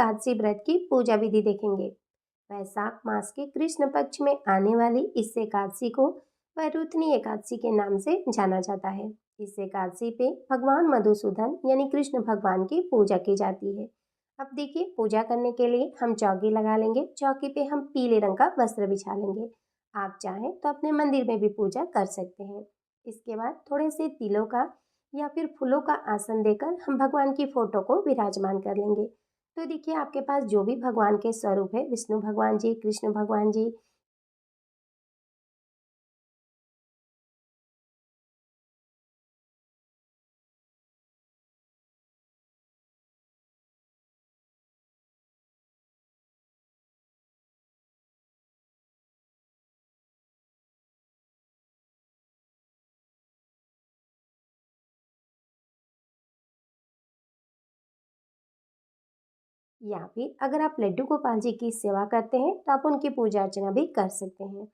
एकादशी व्रत की पूजा विधि देखेंगे। वैशाख मास के कृष्ण पक्ष में आने वाली इस एकादशी को वैरुथनी एकादशी के नाम से जाना जाता है। इस एकादशी पे भगवान मधुसूदन यानी कृष्ण भगवान की पूजा की जाती है। अब देखिए, पूजा करने के लिए हम चौकी लगा लेंगे। चौकी पे हम पीले रंग का वस्त्र बिछा लेंगे। आप चाहें तो अपने मंदिर में भी पूजा कर सकते हैं। इसके बाद थोड़े से तिलों का या फिर फूलों का आसन देकर हम भगवान की फोटो को विराजमान कर लेंगे। तो देखिए, आपके पास जो भी भगवान के स्वरूप है, विष्णु भगवान जी, कृष्ण भगवान जी, या फिर अगर आप लड्डू गोपाल जी की सेवा करते हैं तो आप उनकी पूजा अर्चना भी कर सकते हैं।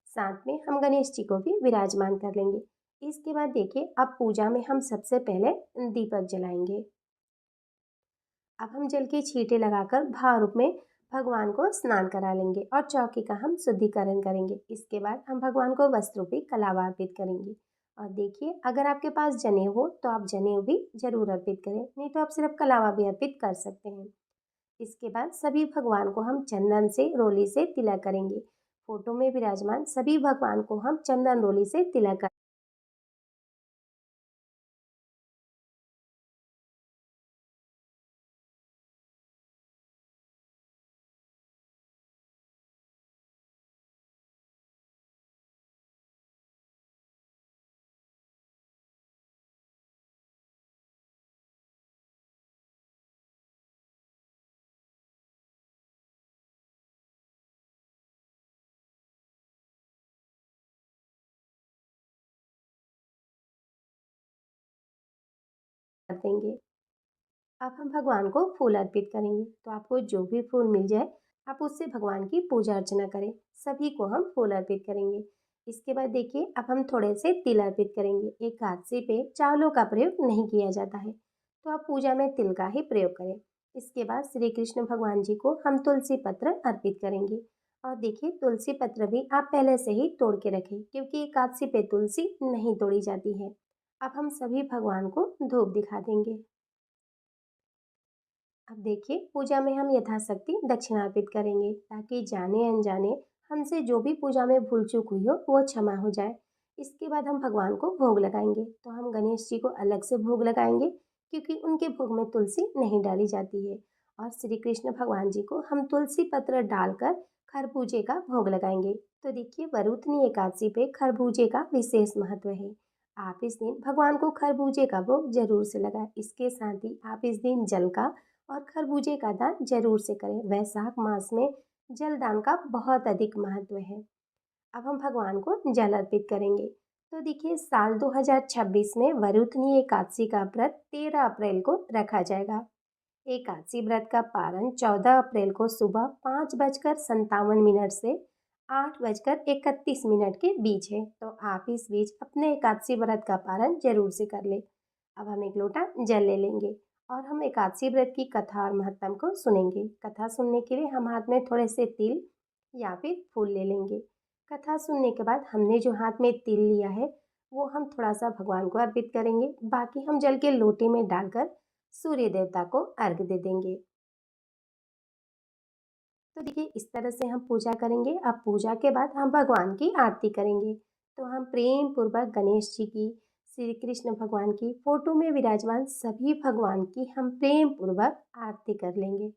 साथ में हम गणेश जी को भी विराजमान कर लेंगे। इसके बाद देखिए, अब पूजा में हम सबसे पहले दीपक जलाएंगे। अब हम जल के छींटे लगाकर भाव रूप में भगवान को स्नान करा लेंगे और चौकी का हम शुद्धिकरण करेंगे। इसके बाद हम भगवान को वस्त्र भी कलावा अर्पित करेंगे। और देखिए, अगर आपके पास जनेऊ हो तो आप जनेऊ भी जरूर अर्पित करें, नहीं तो आप सिर्फ कलावा भी अर्पित कर सकते हैं। इसके बाद सभी भगवान को हम चंदन से रोली से तिलक करेंगे। फोटो में विराजमान सभी भगवान को हम चंदन रोली से तिलक कर देंगे। अब हम भगवान को फूल अर्पित करेंगे। तो आपको जो भी फूल मिल जाए, आप उससे भगवान की पूजा अर्चना करें। सभी को हम फूल अर्पित करेंगे। इसके बाद देखिए, अब हम थोड़े से तिल अर्पित करेंगे। एकादशी पे चावलों का प्रयोग नहीं किया जाता है, तो आप पूजा में तिल का ही प्रयोग करें। इसके बाद श्री कृष्ण भगवान जी को हम तुलसी पत्र अर्पित करेंगे। और देखिए, तुलसी पत्र भी आप पहले से ही तोड़ के रखें, क्योंकि एकादशी पे तुलसी नहीं तोड़ी जाती है। अब हम सभी भगवान को धूप दिखा देंगे। अब देखिए, पूजा में हम यथाशक्ति दक्षिणा अर्पित करेंगे, ताकि जाने अनजाने हमसे जो भी पूजा में भूल चूक हुई हो वो क्षमा हो जाए। इसके बाद हम भगवान को भोग लगाएंगे। तो हम गणेश जी को अलग से भोग लगाएंगे, क्योंकि उनके भोग में तुलसी नहीं डाली जाती है। और श्री कृष्ण भगवान जी को हम तुलसी पत्र डालकर खरबूजे का भोग लगाएंगे। तो देखिए, वरुथनी एकादशी पे खरबूजे का विशेष महत्व है। आप इस दिन भगवान को खरबूजे का भोग जरूर से लगाएं। इसके साथ ही आप इस दिन जल का और खरबूजे का दान जरूर से करें। वैशाख मास में जल दान का बहुत अधिक महत्व है। अब हम भगवान को जल अर्पित करेंगे। तो देखिए, साल 2026 में वरुथनी एकादशी का व्रत 13 अप्रैल को रखा जाएगा। एकादशी व्रत का पारण 14 अप्रैल को सुबह 5:57 से 8:31 के बीच है। तो आप इस बीच अपने एकादशी व्रत का पारण जरूर से कर ले। अब हम एक लोटा जल ले लेंगे और हम एकादशी व्रत की कथा और महत्तम को सुनेंगे। कथा सुनने के लिए हम हाथ में थोड़े से तिल या फिर फूल ले लेंगे। कथा सुनने के बाद हमने जो हाथ में तिल लिया है, वो हम थोड़ा सा भगवान को अर्पित करेंगे। बाकी हम जल के लोटे में डालकर सूर्य देवता को अर्घ दे देंगे। तो देखिए, इस तरह से हम पूजा करेंगे। अब पूजा के बाद हम भगवान की आरती करेंगे। तो हम प्रेम पूर्वक गणेश जी की, श्री कृष्ण भगवान की, फोटो में विराजमान सभी भगवान की हम प्रेम पूर्वक आरती कर लेंगे।